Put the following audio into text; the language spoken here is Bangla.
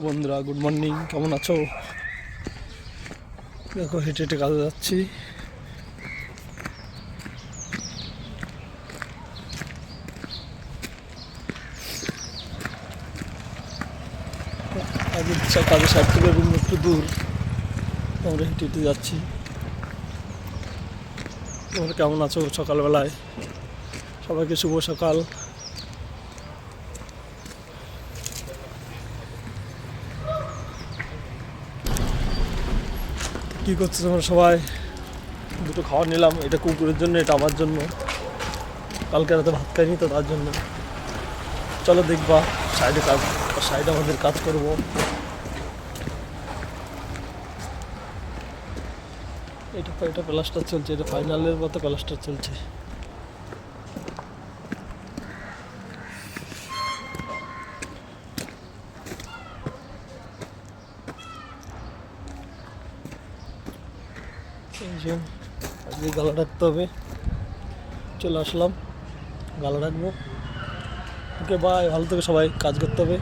বন্ধুরা গুড মর্নিং, কেমন আছো? দেখো হেঁটে হেঁটে কাজে যাচ্ছি। আগে কাজের সাইড থেকে রুম একটু দূর, আমরা হেঁটে হেঁটে যাচ্ছি। তোমরা কেমন আছো? সকালবেলায় সবাইকে শুভ সকাল। কী করছো তোমরা সবাই? দুটো খাওয়া নিলাম, এটা কুকুরের জন্য, এটা আমার জন্য। কালকে রাতে ভাত খাইনি তো, তার জন্য। চলো দেখবা সাইডে আমাদের কাজ করবো। এটা প্লাস্টার চলছে, এটা ফাইনালের মতো প্লাস্টার চলছে। আজকে গালা রাখতে হবে, চলে আসলাম, গালা রাখবো। ওকে বাই, ভালো থেকে সবাই, কাজ করতে হবে।